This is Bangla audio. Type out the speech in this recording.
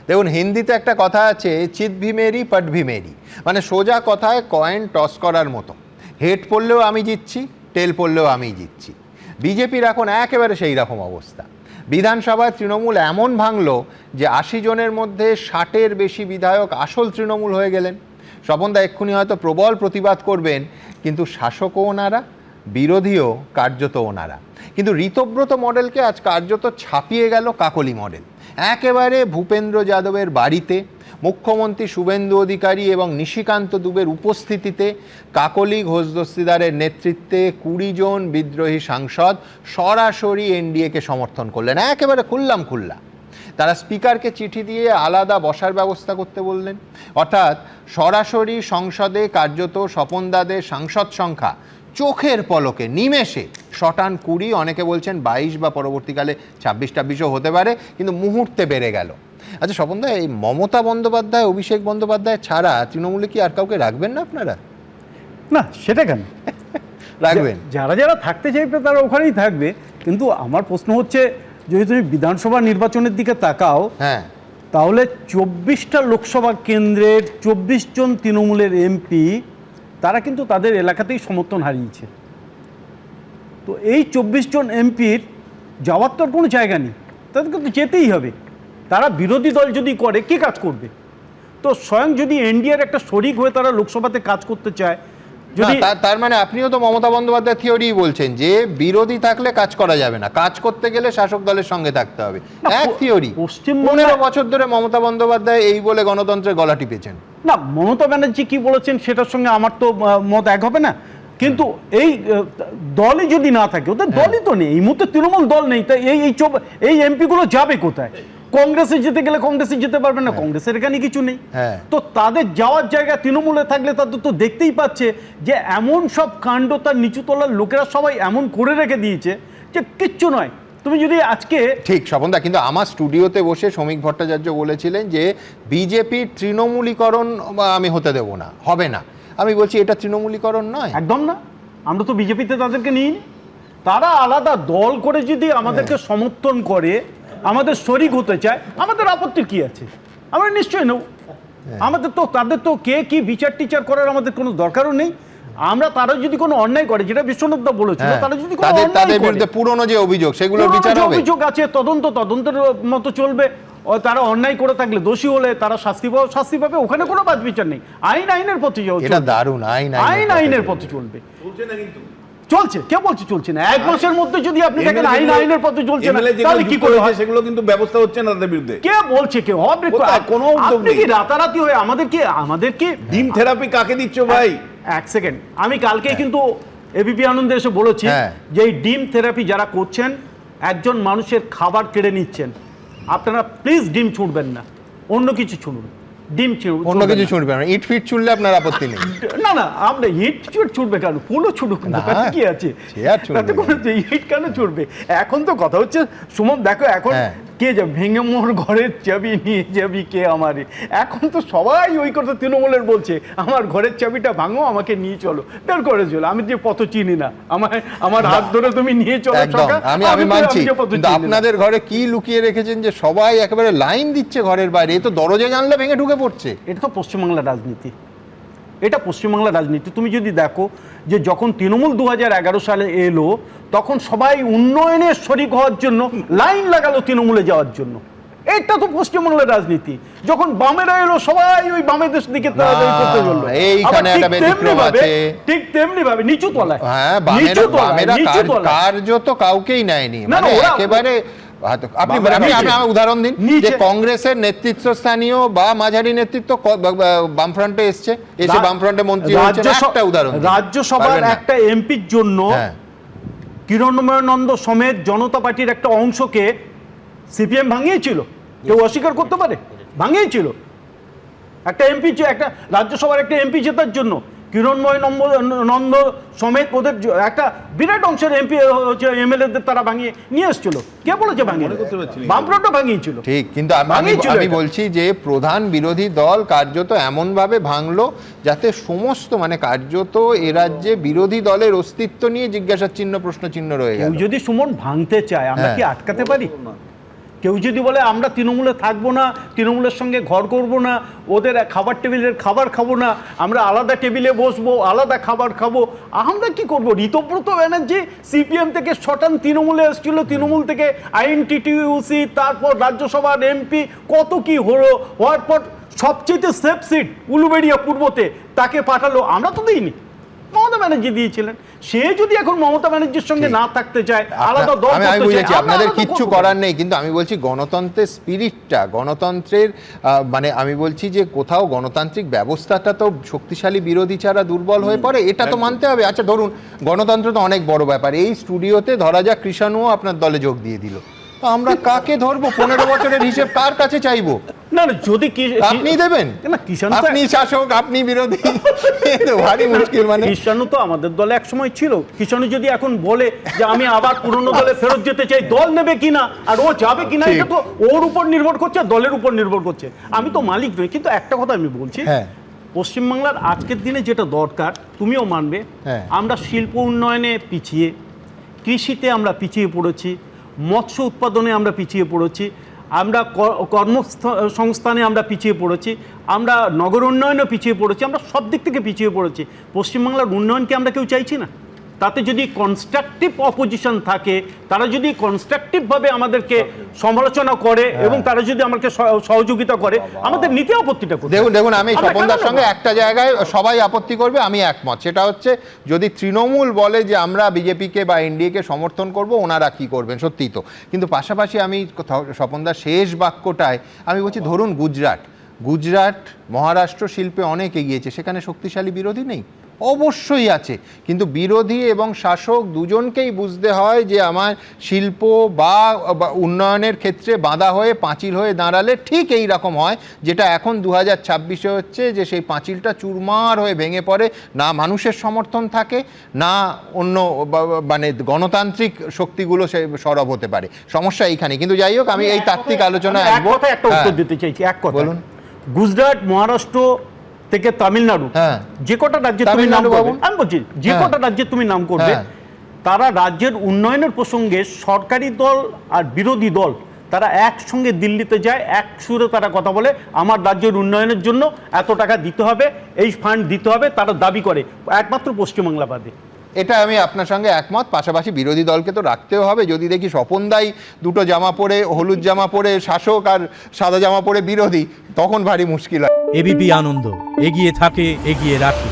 দেখুন, হিন্দিতে একটা কথা আছে, চিত ভি মেরি পট ভি মেরি, মানে সোজা কথায় কয়েন টস করার মতো। হেড পড়লেও আমি জিতছি, টেল পড়লেও আমি জিতছি। বিজেপির এখন একেবারে সেই রকম অবস্থা। বিধানসভায় তৃণমূল এমন ভাঙলো যে 80 জনের মধ্যে 60-এর বেশি বিধায়ক আসল তৃণমূল হয়ে গেলেন। স্বপনদা এক্ষুনি হয়তো প্রবল প্রতিবাদ করবেন, কিন্তু শাসকও ওনারা, বিরোধীও কার্যত ওনারা। কিন্তু ঋতব্রত মডেলকে আজ কার্যত ছাপিয়ে গেল কাকলি মডেল। একেবারে ভূপেন্দ্র যাদবের বাড়িতে মুখ্যমন্ত্রী শুভেন্দু অধিকারী এবং নিশিকান্ত দুবের উপস্থিতিতে কাকলি ঘোষ দস্তিদারের নেতৃত্বে 20 জন বিদ্রোহী সাংসদ সরাসরি এনডিএকে সমর্থন করলেন, একেবারে খুল্লাম খুল্লা। তারা স্পিকারকে চিঠি দিয়ে আলাদা বসার ব্যবস্থা করতে বললেন। অর্থাৎ সরাসরি সংসদে কার্যত স্বপনদাদের সাংসদ সংখ্যা চোখের পলকে নিমেষে শটান 20, অনেকে বলছেন 22 বা পরবর্তীকালে 26-26ও হতে পারে, কিন্তু মুহূর্তে বেড়ে গেল। আচ্ছা স্বপনদা, এই মমতা বন্দ্যোপাধ্যায়, অভিষেক বন্দ্যোপাধ্যায় ছাড়া তৃণমূলে কি আর কাউকে রাখবেন না আপনারা? না, সেটা কেন রাখবেন? যারা যারা থাকতে চাইবে তারা ওখানেই থাকবে। কিন্তু আমার প্রশ্ন হচ্ছে, যদি তুমি বিধানসভা নির্বাচনের দিকে তাকাও, হ্যাঁ, তাহলে 24টা লোকসভা কেন্দ্রের 24 জন তৃণমূলের এমপি তারা কিন্তু তাদের এলাকাতেই সমর্থন হারিয়েছে। তো এই 24 জন এমপির যাওয়ার তো আর কোনো জায়গা নেই, তাদেরকে তো যেতেই হবে। তারা বিরোধী দল যদি করে কি কাজ করবে? তো স্বয়ং যদি এনডিএর একটা শরিক হয়ে তারা লোকসভাতে কাজ করতে চায়, যদি তার মানে আপনিও তো মমতা বন্দ্যোপাধ্যায় থিওরি বলছেন যে বিরোধী থাকলে কাজ করা যাবে না, কাজ করতে গেলে শাসক দলের সঙ্গে থাকতে হবে। এক থিওরি। 15 বছর ধরে মমতা বন্দ্যোপাধ্যায় এই বলে গণতন্ত্রের গলা টিপেছেন। না, মমতা ব্যানার্জি কি বলেছেন সেটার সঙ্গে আমার তো মত এক হবে না। কিন্তু এই দলই যদি না থাকে, ওদের দলই তো নেই এই মুহূর্তে, তৃণমূল দল নেই, তাই এই এমপিগুলো যাবে কোথায়? কংগ্রেসে যেতে গেলে কংগ্রেসে যেতে পারবে না, কংগ্রেসের এখানে কিছু নেই। তো তাদের যাওয়ার জায়গা তৃণমূলে থাকলে তাদের তো দেখতেই পাচ্ছে যে এমন সব কাণ্ড তার নিচুতলার লোকেরা সবাই এমন করে রেখে দিয়েছে যে কিচ্ছু নয়। তুমি যদি আজকে ঠিক স্বপনদা, কিন্তু আমার স্টুডিওতে বসে শ্রমিক ভট্টাচার্য বলেছিলেন যে বিজেপির তৃণমূলীকরণ আমি হতে দেব না, হবে না। আমি বলছি এটা তৃণমূলীকরণ নয়, একদম না। আমরা তো বিজেপিতে তাদেরকে নিই, তারা আলাদা দল করে যদি আমাদেরকে সমর্থন করে, আমাদের শরিক হতে চায়, আমাদের আপত্তি কি আছে? আমরা নিশ্চয়ই নেব। আমাদের তো তাদের তো কে কি বিচার টিচার করার আমাদের কোনো দরকারও নেই। আমরা তারা যদি কোনো অন্যায় করে, যেটা বিশ্বনাথ বলেছিল, তারা যদি তাদের বিরুদ্ধে পুরনো যে অভিযোগ সেগুলোর বিচার হবে, অভিযোগ আছে, তদন্তের মতো চলবে। তারা অন্যায় করে থাকলে, দোষী হলে তারা শাস্তি পাবে, ওখানে কোনো বাদ বিচার নেই। আইনের পথে চলবে। এটা দারুণ। আইনের পথে চলবে। চলছে না, কিন্তু চলছে। কে বলছে চলছে না? 1 মাসের মধ্যে যদি আপনি দেখেন আইনের পথে চলছে না, তাহলে কি করে হয়? সেগুলো কিন্তু ব্যবস্থা হচ্ছে না তাদের বিরুদ্ধে। কে বলছে? কে হবে? কোনো উদ্যোগ নেই। কি রাতারাতি হয়ে আমাদের কি ডিম থেরাপি কাকে দিচ্ছ ভাই? এক সেকেন্ড, আমি কালকে কিন্তু এবিপি আনন্দে এসে বলেছি যে এই ডিম থেরাপি যারা করছেন, একজন মানুষের খাবার কেড়ে নিচ্ছেন। আপনারা প্লিজ ডিম ছুঁড়বেন না, অন্য কিছু ছুঁড়ুন। ডিম অন্য কিছু ছুঁড়বে না, ইট ফিট ছুঁড়লে আপনার আপত্তি নেই? না না, আপনি ইট ছুঁড়বে কেন? ফুলও ছুড়ুক না, কি আছে? ইট কেন ছুঁড়বে? এখন তো কথা হচ্ছে সুমন, দেখো এখন কে যাবে ভেঙে মোর ঘরের চাবি নিয়ে যাবি কে আমারে। এখন তো সবাই ওই কথা তৃণমূলের বলছে, আমার ঘরের চাবিটা ভাঙো, আমাকে নিয়ে চলো, বের করে চলো। আমি যে পথ চিনি না, আমার হাত ধরে তুমি নিয়ে চলো। আমি মানছি, কিন্তু আপনাদের ঘরে কি লুকিয়ে রেখেছেন যে সবাই একেবারে লাইন দিচ্ছে ঘরের বাইরে? এ তো দরজা জানলা ভেঙে ঢুকে পড়ছে। এটা তো পশ্চিমবাংলার রাজনীতি, এটা পশ্চিমবাংলার রাজনীতি। তুমি যদি দেখো যে যখন তৃণমূল 2011 সালে এলো, তখন সবাই উন্নয়নের শরিক হওয়ার জন্য লাইন লাগালো তৃণমূলে যাওয়ার জন্য। এটা তো পশ্চিমবাংলার রাজনীতি। যখন বামেরা এলো, সবাই ওই বামেদের দিকে করতে চললো। ঠিক তেমনি ভাবে নিচু তলায়, কার্যত কাউকেই নেয়নি, মানে একেবারে। আপনি উদাহরণ দিন যে কংগ্রেসের নেতৃত্বস্থানীয় বা মাঝারি নেতৃত্ব বামফ্রন্টে এসে বামফ্রন্টে মন্ত্রী হয়েছেন। একটা উদাহরণ, রাজ্যসভার একটা এমপির জন্য কিরণময় নন্দ সমেত জনতা পার্টির একটা অংশকে সিপিএম ভাঙিয়েছিল। কেউ অস্বীকার করতে পারে? ভাঙিয়েছিল। একটা এমপি, একটা রাজ্যসভার একটা এমপি জেতার জন্য কিরণময় নন্দ সমেত ওদের একটা বিরাট অংশের এমপি এমএলএদের তারা ভাঙিয়ে নিয়ে এসেছিল। কে বলেছে ভাঙিয়ে? বামফ্রন্টও ভাঙিয়েছিল। ঠিক, কিন্তু আমি বলছি যে প্রধান বিরোধী দল কার্যত এমন ভাবে ভাঙলো যাতে সমস্ত, মানে কার্যত এ রাজ্যে বিরোধী দলের অস্তিত্ব নিয়ে জিজ্ঞাসার চিহ্ন, প্রশ্ন চিহ্ন রয়ে গেল। যদি সুমন ভাঙতে চায়, আমরা কি আটকাতে পারি? কেউ যদি বলে আমরা তৃণমূলে থাকবো না, তৃণমূলের সঙ্গে ঘর করব না, ওদের খাবার টেবিলের খাবার খাবো না, আমরা আলাদা টেবিলে বসবো, আলাদা খাবার খাবো, আমরা কি করব? ঋতব্রত ব্যানার্জি সিপিএম থেকে শটান তৃণমূলে এসেছিল, তৃণমূল থেকে আইএনটিটিইউসি, তারপর রাজ্যসভার এমপি, কত কি হলো, হওয়ার পর সবচেয়ে সেফ সিট উলুবেড়িয়া পূর্বতে তাকে পাঠালো, আমরা তো দিইনি, মমতা ব্যানার্জি দিয়েছিলেন। সে যদি এখন মমতা ব্যানার্জির সঙ্গে না থাকতে চায়, আলাদা দল আমি করতে বুঝেছি চায়, আমরা আপনাদের আলাদা কিচ্ছু করবো। করার নেই, কিন্তু আমি বলছি গণতন্ত্রের স্পিরিটটা, গণতন্ত্রের মানে আমি বলছি যে কোথাও গণতান্ত্রিক ব্যবস্থাটা তো শক্তিশালী বিরোধী ছাড়া দুর্বল হয়ে পড়ে, এটা তো মানতে হবে। আচ্ছা ধরুন গণতন্ত্র তো অনেক বড় ব্যাপার, এই স্টুডিওতে ধরা যাক কৃষাণুও আপনার দলে যোগ দিয়ে দিল, তো আমরা কাকে ধরবো? 15 বছরের হিসেব কার কাছে চাইবো? না না, যদি আপনি দেবেন? না, কিষাণ তো আপনি শাসক, আপনি বিরোধী, এ তো ভারী মুশকিল। মানে কিষাণু তো আমাদের দলে এক সময় ছিল। কিষাণু যদি এখন বলে যে আমি আবার পুরনো দলে ফেরত যেতে চাই, দল নেবে কিনা আর ও যাবে কিনা, এটা তো ওর উপর নির্ভর করছে, দলের উপর নির্ভর করছে। আমি তো মালিক নই। কিন্তু একটা কথা আমি বলছি, হ্যাঁ, পশ্চিমবাংলার আজকের দিনে যেটা দরকার, তুমিও মানবে, হ্যাঁ। আমরা শিল্প উন্নয়নে পিছিয়ে, কৃষিতে আমরা পিছিয়ে পড়েছি, মৎস্য উৎপাদনে আমরা পিছিয়ে পড়েছি, আমরা কর্মসংস্থানে আমরা পিছিয়ে পড়েছি, আমরা নগর উন্নয়নে পিছিয়ে পড়েছি, আমরা সব দিক থেকে পিছিয়ে পড়েছি। পশ্চিমবাংলার উন্নয়নকে আমরা কেউ চাইছি না। তাতে যদি কনস্ট্রাকটিভ অপোজিশন থাকে, তারা যদি কনস্ট্রাকটিভভাবে আমাদেরকে সমালোচনা করে এবং তারা যদি আমাকে সহযোগিতা করে, আমাদের নিতে আপত্তিটা করবে। দেখুন আমি আমরা স্বপনদার কেন সঙ্গে নেবো? একটা জায়গায় সবাই আপত্তি করবে, আমি একমত। সেটা হচ্ছে যদি তৃণমূল বলে যে আমরা বিজেপিকে বা এনডিএকে সমর্থন করব, ওনারা কি করবেন? সত্যিই তো। কিন্তু পাশাপাশি আমি স্বপনদার শেষ বাক্যটায় আমি বলছি, ধরুন গুজরাট মহারাষ্ট্র শিল্পে অনেক এগিয়েছে, সেখানে শক্তিশালী বিরোধী নেই? অবশ্যই আছে, কিন্তু বিরোধী এবং শাসক দুজনকেই বুঝতে হয় যে আমার শিল্প বা উন্নয়নের ক্ষেত্রে বাধা হয়ে পাঁচিল হয়ে দাঁড়ালে ঠিক এই রকম হয়, যেটা এখন 2026-এ হচ্ছে, যে সেই পাঁচিলটা চুরমার হয়ে ভেঙে পড়ে, না মানুষের সমর্থন থাকে, না অন্য মানে গণতান্ত্রিক শক্তিগুলো সে সরব হতে পারে। সমস্যা এইখানে। কিন্তু যাই হোক, আমি এই তাত্ত্বিক আলোচনায় এক কথায় একটা উত্তর দিতে চাইছি, এক কথা বলুন। গুজরাট, মহারাষ্ট্র থেকে তামিলনাড়ু, হ্যাঁ, যে কটা রাজ্যে তুমি নাম করবে, আমি বলছি যে হ্যাঁ, কটা রাজ্যে তুমি নাম করবে, হ্যাঁ, তারা রাজ্যের উন্নয়নের প্রসঙ্গে সরকারি দল আর বিরোধী দল তারা একসঙ্গে দিল্লিতে যায়, এক সুরে তারা কথা বলে, আমার রাজ্যের উন্নয়নের জন্য এত টাকা দিতে হবে, এই ফান্ড দিতে হবে, তারা দাবি করে, একমাত্র পশ্চিমবাংলা বাদে। এটা আমি আপনার সঙ্গে একমত। পাশাপাশি বিরোধী দলকে তো রাখতেও হবে। যদি দেখি স্বপনদাই দুটো জামা পরে, হলুদ জামা পরে শাসক আর সাদা জামা পরে বিরোধী, তখন ভারী মুশকিল হয়। এবিপি আনন্দ, এগিয়ে থাকে, এগিয়ে রাখে।